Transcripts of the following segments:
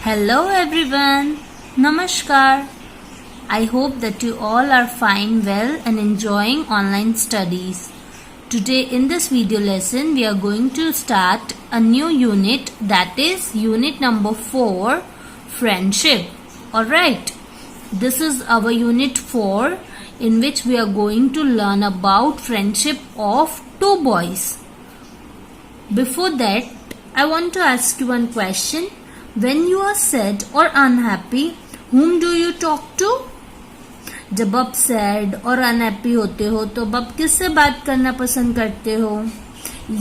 Hello everyone, Namaskar. I hope that you all are fine, well and enjoying online studies. Today in this video lesson we are going to start a new unit, that is unit number 4, friendship. Alright, this is our unit 4 in which we are going to learn about friendship of two boys. Before that, I want to ask you one question. When you are sad or unhappy, whom do you talk to? जब आप sad और unhappy होते हो तो आप किससे बात करना पसंद करते हो?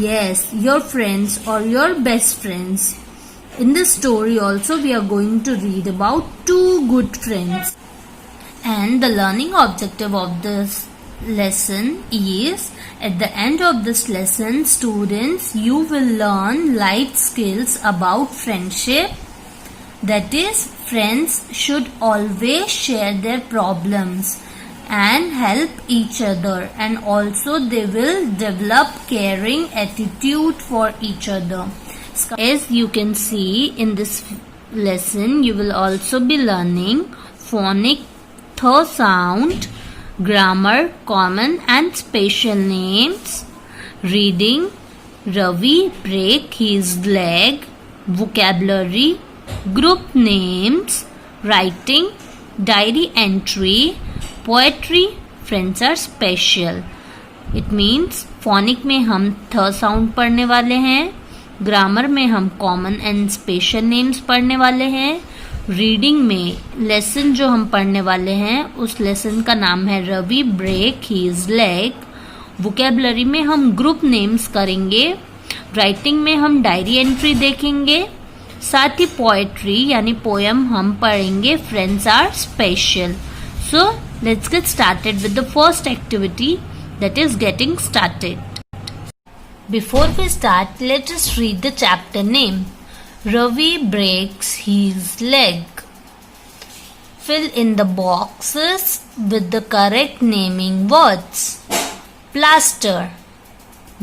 Yes, your friends or your best friends. In this story also we are going to read about two good friends. And the learning objective of this lesson is, at the end of this lesson, students, you will learn life skills about friendship. That is, friends should always share their problems and help each other, and also they will develop caring attitude for each other. As you can see in this lesson, you will also be learning phonic, th sound, grammar, common and special names, reading, Ravi break his leg, vocabulary, group names, writing, diary entry, poetry, friends are special. It means phonic में हम th sound पढ़ने वाले हैं, grammar में हम common and special names पढ़ने वाले हैं, रीडिंग में लेसन जो हम पढ़ने वाले हैं उस लेसन का नाम है Ravi break his leg, vocabulary में हम ग्रुप नेम्स करेंगे, राइटिंग में हम डायरी एंट्री देखेंगे, साथ ही पोएट्री यानी पोयम हम पढ़ेंगे friends are special. So let's get started with the first activity, that is getting started. Before we start, let us read the chapter name. Ravi breaks his leg. Fill in the boxes with the correct naming words. Plaster.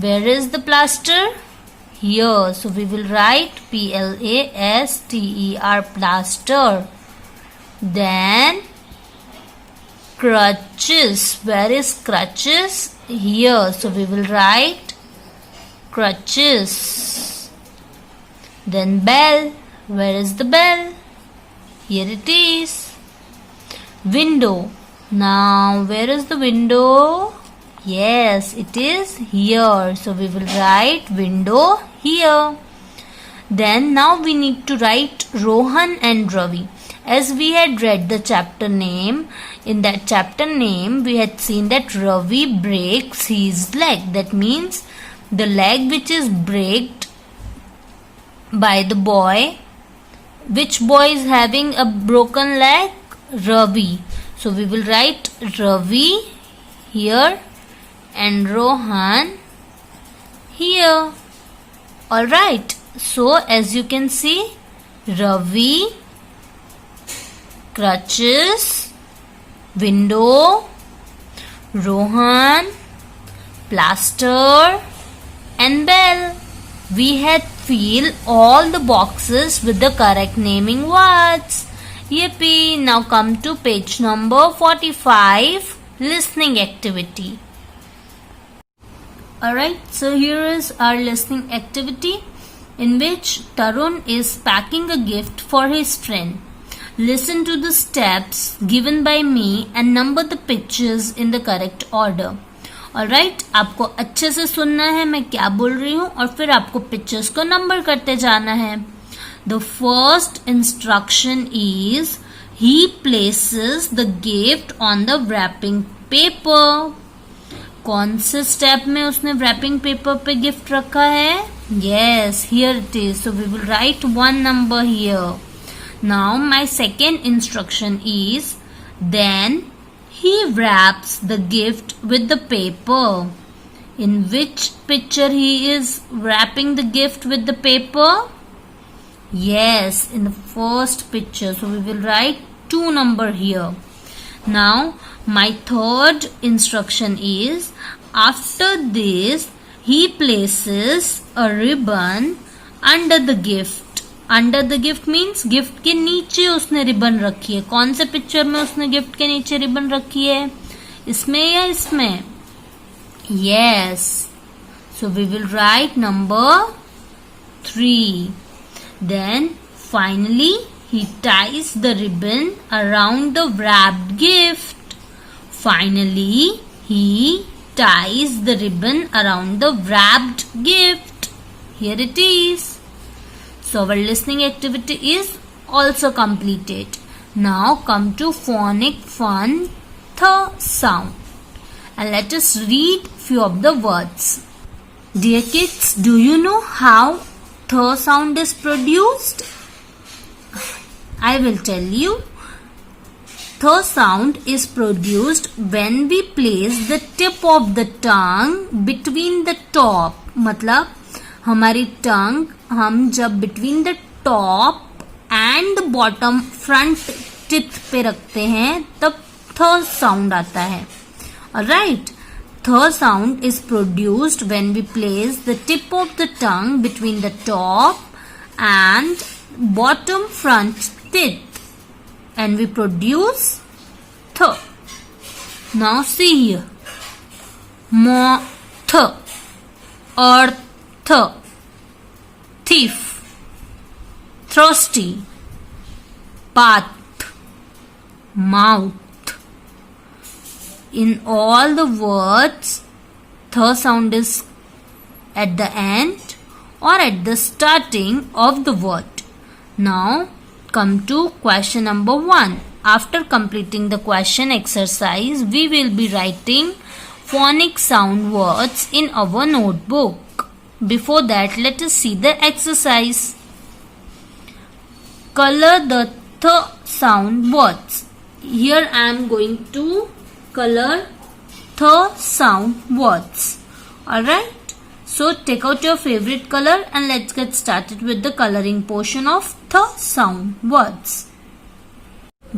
Where is the plaster? Here. So we will write Plaster, plaster. Then crutches. Where is crutches? Here. So we will write crutches. Then bell. Where is the bell? Here it is. Window. Now where is the window? Yes, it is here. So we will write window here. Then now we need to write Rohan and Ravi. As we had read the chapter name, in that chapter name we had seen that Ravi breaks his leg. That means the leg which is breaked by the boy. Which boy is having a broken leg? Ravi. So we will write Ravi here and Rohan here. Alright. So as you can see, Ravi, crutches, window, Rohan, plaster and bell. We had fill all the boxes with the correct naming words. Yippee! Now come to page number 45, listening activity. Alright, so here is our listening activity in which Tarun is packing a gift for his friend. Listen to the steps given by me and number the pictures in the correct order. Alright, आपको अच्छे से सुनना है मैं क्या बोल रही हूँ और फिर आपको पिक्चर्स को नंबर करते जाना है. The first instruction is he places the gift on the wrapping paper. कौन से स्टेप में उसने रैपिंग पेपर पे गिफ्ट रखा है? Yes, here it is. So we will write 1 number here. Now my second instruction is then he wraps the gift with the paper. In which picture he is wrapping the gift with the paper? Yes, in the first picture. So we will write 2 number here. Now my third instruction is, after this he places a ribbon under the gift. Under the gift means gift के नीचे उसने ribbon रखी है. कौन से picture में उसने gift के नीचे रिबन रखी है? इसमें या इसमें? Yes. So we will write number 3. Then finally he ties the ribbon around the wrapped gift. Finally, he ties the ribbon around the wrapped gift. Here it is. So our listening activity is also completed. Now come to phonic fun, th sound. And let us read few of the words. Dear kids, do you know how th sound is produced? I will tell you. Th sound is produced when we place the tip of the tongue between the top. मतलब हमारी टंग हम जब between the top and bottom front tip पे रखते हैं तब th sound आता है. Alright. Th sound is produced when we place the tip of the tongue between the top and bottom front teeth and we produce th. Now see here. Moth, earth, thief, thirsty, path, mouth. In all the words, th sound is at the end or at the starting of the word. Now come to question number 1. After completing the question exercise, we will be writing phonic sound words in our notebook. Before that, let us see the exercise. Color the th sound words. Here I am going to color th sound words. Alright. So take out your favorite color and let's get started with the coloring portion of th sound words.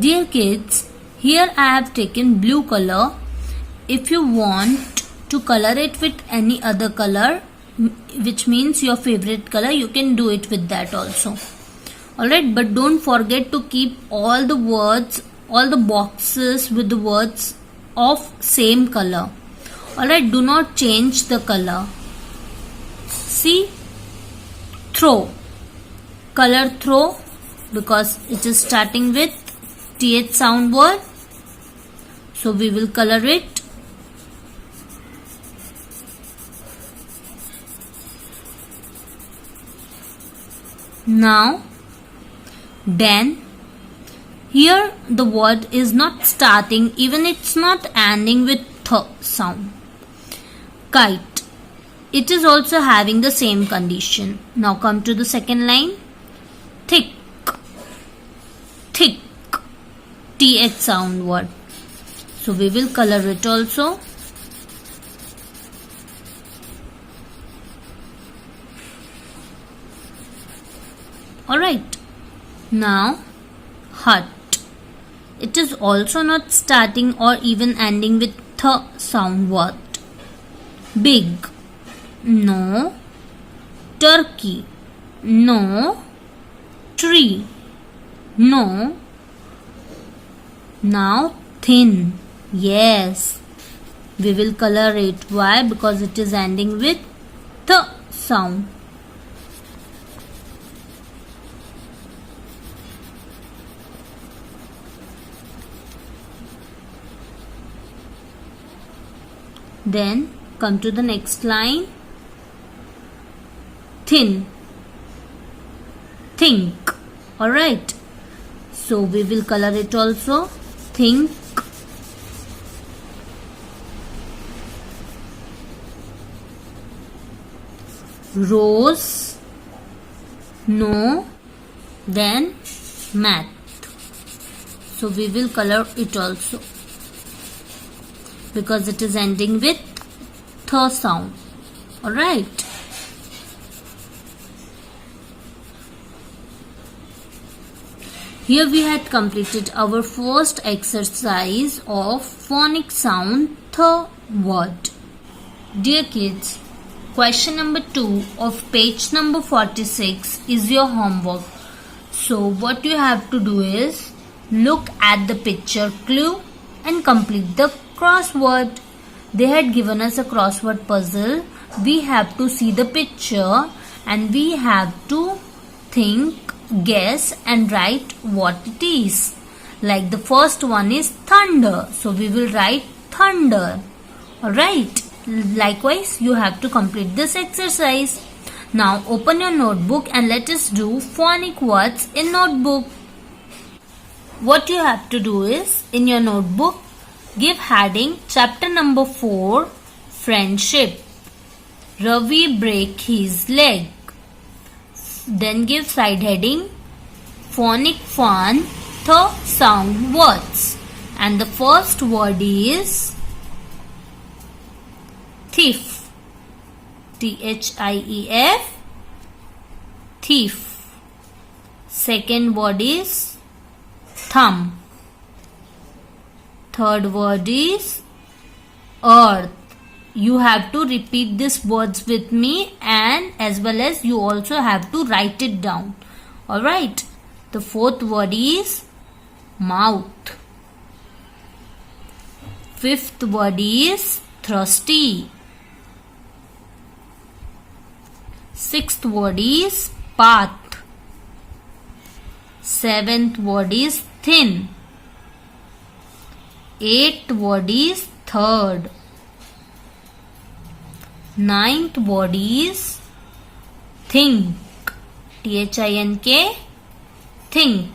Dear kids, here I have taken blue color. If you want to color it with any other color, which means your favorite color, you can do it with that also. Alright, but don't forget to keep all the words, all the boxes with the words of same color. Alright, do not change the color. See, throw, color throw because it is starting with th sound word. So we will color it. Now, then, here the word is not starting, even it's not ending with th sound. Kite. It is also having the same condition. Now come to the second line. Thick. Thick. th sound word. So we will color it also. Alright. Now hut. It is also not starting or even ending with th sound word. Big. No. Turkey. No. Tree. No. Now thin. Yes. We will color it. Why? Because it is ending with th sound. Then come to the next line. Thin. Think. Alright. So we will color it also. Think. Rose. No. Then math. So we will color it also because it is ending with th sound. Alright. Here we had completed our first exercise of phonic sound th word. Dear kids, question number 2 of page number 46 is your homework. So what you have to do is look at the picture clue and complete the crossword. They had given us a crossword puzzle. We have to see the picture and we have to think, guess and write what it is. Like the first one is thunder. So we will write thunder. Alright. Likewise, you have to complete this exercise. Now open your notebook and let us do phonic words in notebook. What you have to do is, in your notebook, give heading chapter number 4, friendship. Ravi break his leg. Then give side heading phonic fun, the sound words. And the first word is thief. Thief. Thief. Second word is thumb. Third word is earth. You have to repeat these words with me, and as well as you also have to write it down. Alright. The fourth word is mouth. Fifth word is thirsty. Sixth word is path. Seventh word is thin. Eighth word is third. Ninth word is think. T-H-I-N-K. Think.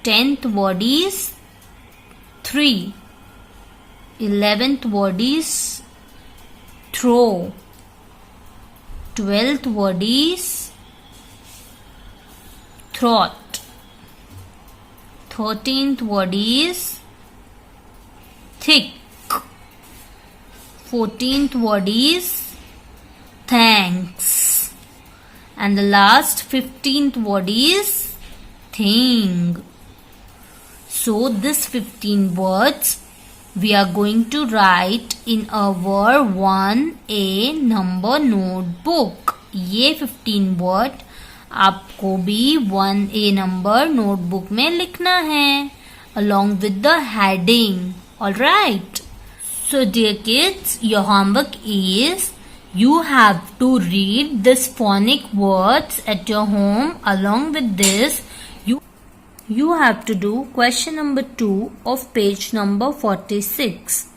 10th word is 3. 11th word is throw. 12th word is throat. 13th word is thick. 14th word is thanks. And the last 15th word is thing. So this 15 words we are going to write in our 1A number notebook. ये 15 word आपको भी 1A number notebook में लिखना है along with the heading. Alright. So dear kids, your homework is you have to read this phonic words at your home. Along with this, you have to do question number 2 of page number 46.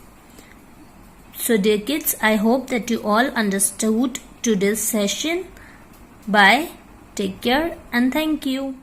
So dear kids, I hope that you all understood today's session. Bye. Take care and thank you.